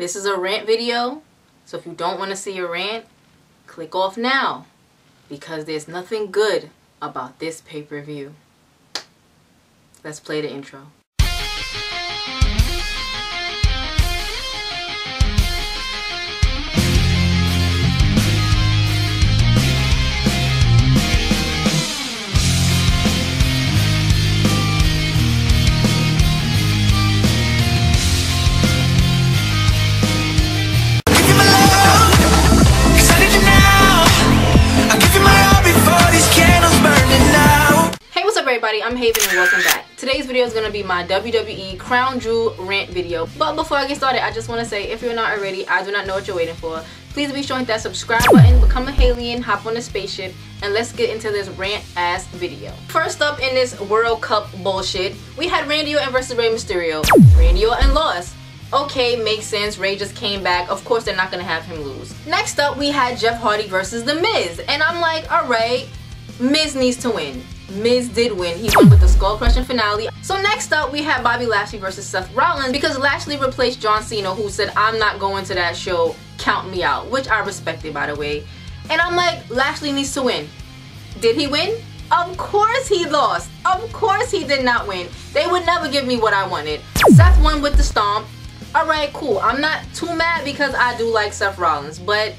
This is a rant video, so if you don't want to see a rant, click off now, because there's nothing good about this pay-per-view. Let's play the intro. Everybody, I'm Haven and welcome back. Today's video is going to be my WWE Crown Jewel rant video. But before I get started, I just want to say, if you're not already, I do not know what you're waiting for. Please be sure to hit that subscribe button, become a Halien, hop on the spaceship, and let's get into this rant ass video. First up in this World Cup bullshit, we had Randy Orton versus Rey Mysterio. Randy Orton lost. Okay, makes sense. Ray just came back. Of course they're not going to have him lose. Next up, we had Jeff Hardy versus The Miz. And I'm like, alright, Miz needs to win. Miz did win. He won with the skull crushing finale. So next up we had Bobby Lashley versus Seth Rollins, because Lashley replaced John Cena, who said, I'm not going to that show, count me out, which I respected, by the way. And I'm like, Lashley needs to win. Did he win? Of course he lost. Of course he did not win. They would never give me what I wanted. Seth won with the stomp. Alright, cool. I'm not too mad because I do like Seth Rollins, but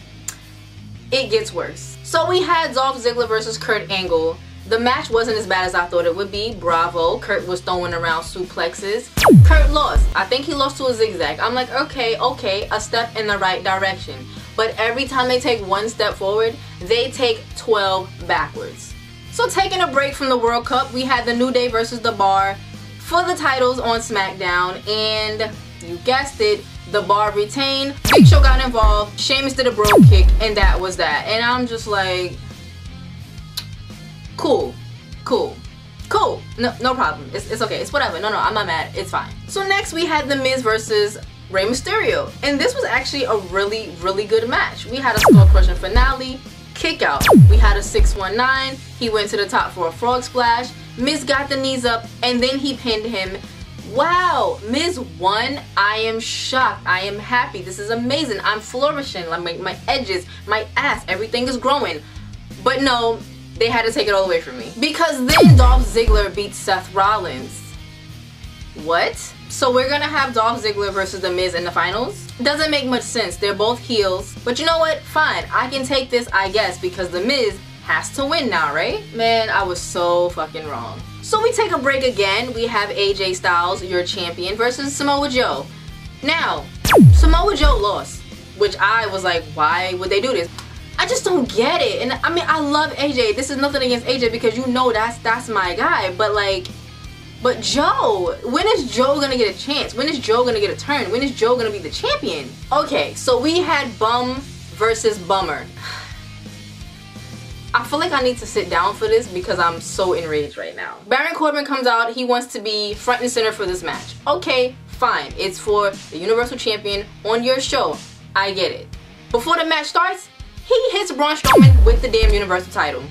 it gets worse. So we had Dolph Ziggler versus Kurt Angle. The match wasn't as bad as I thought it would be. Bravo. Kurt was throwing around suplexes. Kurt lost. I think he lost to a zigzag. I'm like, okay, a step in the right direction. But every time they take one step forward, they take 12 backwards. So taking a break from the World Cup, we had the New Day versus The Bar for the titles on SmackDown. And you guessed it, The Bar retained. Big Show got involved. Sheamus did a bro kick, and that was that. And I'm just like, cool. No problem. It's okay. It's whatever. No, I'm not mad. It's fine. So next we had The Miz versus Rey Mysterio. And this was actually a really good match. We had a skull crushing finale, kick out. We had a 619. He went to the top for a frog splash. Miz got the knees up, and then he pinned him. Wow, Miz won. I am shocked. I am happy. This is amazing. I'm flourishing. Like my edges, my ass, everything is growing. But no, they had to take it all away from me, because then Dolph Ziggler beat Seth Rollins. What? So we're gonna have Dolph Ziggler versus The Miz in the finals? Doesn't make much sense. They're both heels. But you know what? Fine. I can take this, I guess, because The Miz has to win now, right? Man, I was so fucking wrong. So we take a break again. We have AJ Styles, your champion, versus Samoa Joe. Now, Samoa Joe lost, which I was like, why would they do this? I just don't get it. And I mean, I love AJ. This is nothing against AJ, because you know that's my guy. But like, Joe, when is Joe gonna get a chance? When is Joe gonna get a turn? When is Joe gonna be the champion? Okay, so we had Bum versus Bummer. I feel like I need to sit down for this because I'm so enraged right now. Baron Corbin comes out. He wants to be front and center for this match. Okay, fine. It's for the Universal Champion on your show. I get it. Before the match starts, he hits Braun Strowman with the damn Universal title.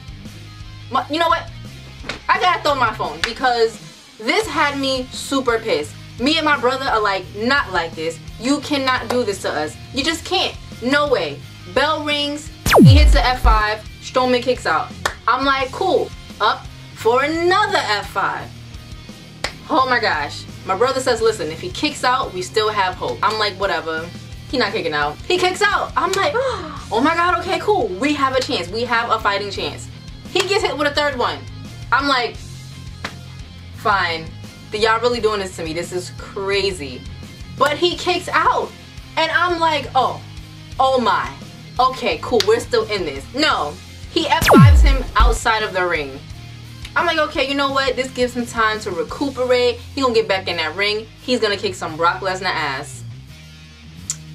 You know what? I gotta throw my phone, because this had me super pissed. Me and my brother are like, not like this. You cannot do this to us. You just can't. No way. Bell rings. He hits the F5. Strowman kicks out. I'm like, cool. Up for another F5. Oh my gosh. My brother says, listen, if he kicks out, we still have hope. I'm like, whatever. He's not kicking out. He kicks out. I'm like, oh my god, okay, cool. We have a chance. We have a fighting chance. He gets hit with a third one. I'm like, fine. Y'all really doing this to me? This is crazy. But he kicks out. And I'm like, oh my. Okay, cool. We're still in this. No. He F5s him outside of the ring. I'm like, okay, you know what? This gives him time to recuperate. He gonna get back in that ring. He's gonna kick some Brock Lesnar ass.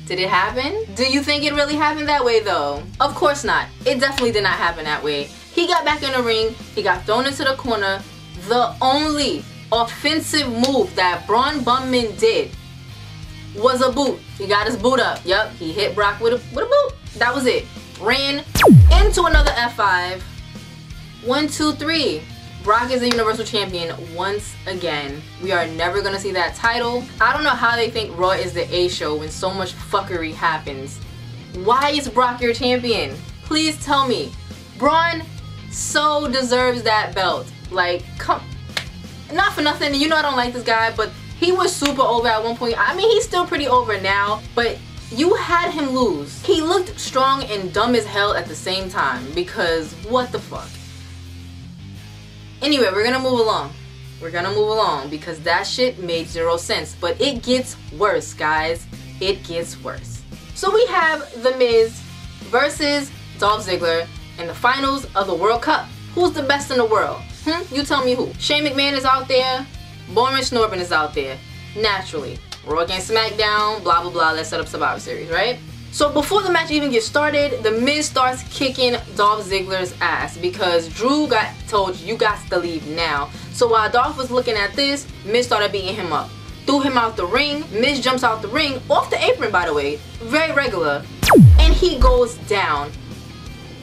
Did it happen? Do you think it really happened that way though? Of course not. It definitely did not happen that way. He got back in the ring. He got thrown into the corner. The only offensive move that Braun Bumman did was a boot. He got his boot up. Yep, he hit Brock with a boot. That was it. Ran into another F5. 1, 2, 3. Brock is the Universal Champion once again. We are never gonna see that title. I don't know how they think Raw is the A show when so much fuckery happens. Why is Brock your champion? Please tell me. Braun so deserves that belt. Like, come, not for nothing, you know I don't like this guy, but he was super over at one point. I mean, he's still pretty over now, but you had him lose. He looked strong and dumb as hell at the same time, because what the fuck. Anyway, we're gonna move along. We're gonna move along because that shit made zero sense. But it gets worse, guys. It gets worse. So we have The Miz versus Dolph Ziggler in the finals of the World Cup. Who's the best in the world? You tell me who. Shane McMahon is out there. Baron Corbin is out there. Naturally. Raw against SmackDown, blah blah blah. Let's set up Survivor Series, right? So before the match even gets started, The Miz starts kicking Dolph Ziggler's ass because Drew got told you got to leave now. So while Dolph was looking at this, Miz started beating him up. Threw him out the ring. Miz jumps out the ring, off the apron by the way, very regular, and he goes down.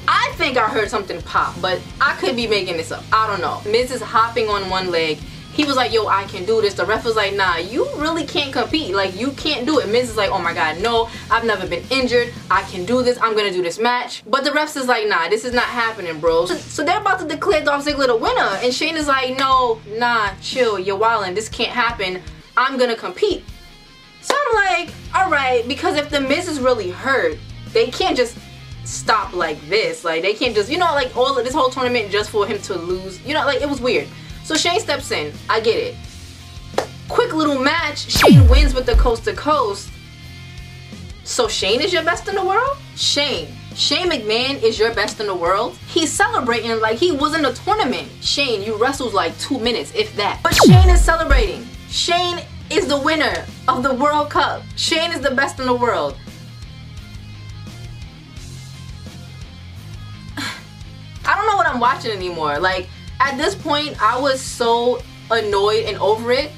I think I heard something pop, but I could be making this up. I don't know. Miz is hopping on one leg. He was like, yo, I can do this. The ref was like, nah, you really can't compete. Like, you can't do it. Miz is like, oh my god, no, I've never been injured. I can do this. I'm gonna do this match. But the refs is like, nah, this is not happening, bro. So they're about to declare Dolph Ziggler the winner. And Shane is like, no, nah, chill, you're wildin'. This can't happen. I'm gonna compete. So I'm like, alright, because if the Miz is really hurt, they can't just stop like this. Like, they can't just, you know, like all of this whole tournament just for him to lose. You know, like, it was weird. So Shane steps in. I get it. Quick little match. Shane wins with the coast to coast. So Shane is your best in the world? Shane McMahon is your best in the world? He's celebrating like he was in a tournament. Shane, you wrestled like 2 minutes, if that. But Shane is celebrating. Shane is the winner of the World Cup. Shane is the best in the world. I don't know what I'm watching anymore. Like, at this point, I was so annoyed and over it.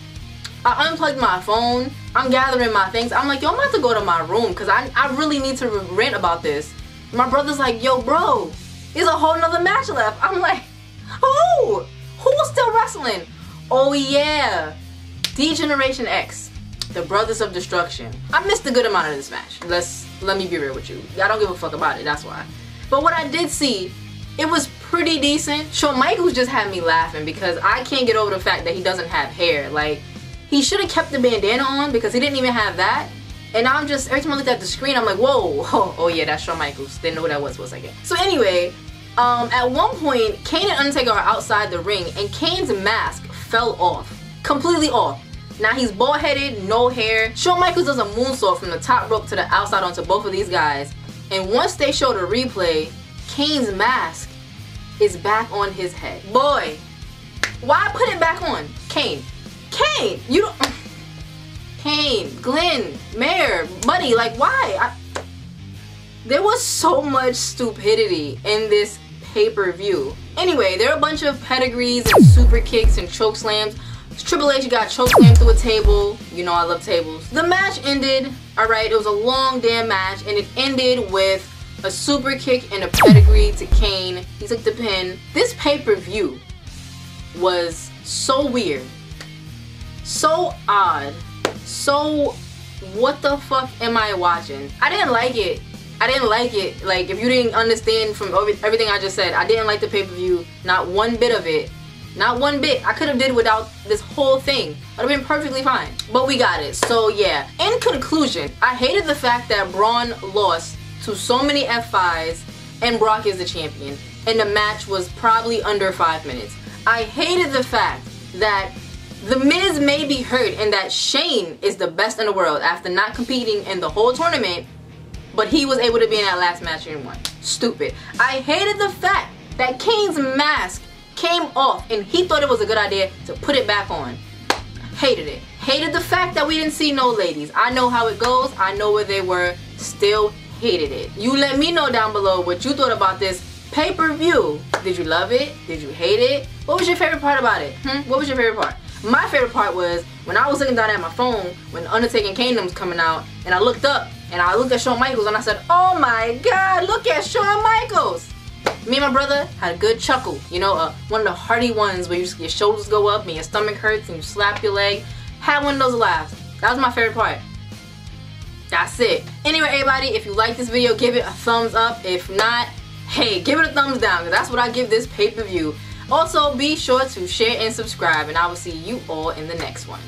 I unplugged my phone. I'm gathering my things. I'm like, yo, I'm about to go to my room because I really need to rant about this. My brother's like, yo, bro, there's a whole nother match left. I'm like, who? Who's still wrestling? Oh, yeah. D-Generation X, the Brothers of Destruction. I missed a good amount of this match. Let me be real with you. I don't give a fuck about it, that's why. But what I did see, it was pretty decent. Shawn Michaels just had me laughing because I can't get over the fact that he doesn't have hair. Like, he should have kept the bandana on because he didn't even have that. And I'm just, every time I looked at the screen, I'm like, whoa, oh yeah, that's Shawn Michaels. Didn't know who that was for a second. So anyway, at one point, Kane and Undertaker are outside the ring and Kane's mask fell off. Completely off. Now he's bald-headed, no hair. Shawn Michaels does a moonsault from the top rope to the outside onto both of these guys. And once they show the replay, Kane's mask is back on his head. Boy, why put it back on? Kane, you don't... Kane, Glenn, Mayor, Buddy, like why? There was so much stupidity in this pay-per-view. Anyway, there are a bunch of pedigrees and super kicks and choke slams. Triple H got choke slammed through a table. You know I love tables. The match ended, alright, it was a long damn match, and it ended with a super kick and a pedigree to Kane. He took the pin. This pay-per-view was so weird, so odd, so what the fuck am I watching? I didn't like it. I didn't like it. Like, if you didn't understand from everything I just said, I didn't like the pay-per-view. Not one bit of it. Not one bit. I could have did without this whole thing. It would have been perfectly fine. But we got it. So yeah. In conclusion, I hated the fact that Braun lost to so many F5s and Brock is the champion. And the match was probably under 5 minutes. I hated the fact that The Miz may be hurt and that Shane is the best in the world after not competing in the whole tournament, but he was able to be in that last match and won. Stupid. I hated the fact that Kane's mask came off and he thought it was a good idea to put it back on. Hated it. Hated the fact that we didn't see no ladies. I know how it goes. I know where they were. Still hated it. You let me know down below what you thought about this pay-per-view. Did you love it? Did you hate it? What was your favorite part about it? What was your favorite part? My favorite part was when I was looking down at my phone when Undertaker and Kingdom was coming out, and I looked up and I looked at Shawn Michaels and I said, oh my god, look at Shawn Michaels. Me and my brother had a good chuckle. You know, one of the hearty ones where your shoulders go up and your stomach hurts and you slap your leg. Had one of those laughs. That was my favorite part. That's it. Anyway, everybody, if you like this video, give it a thumbs up. If not, hey, give it a thumbs down, because that's what I give this pay-per-view. Also, be sure to share and subscribe, and I will see you all in the next one.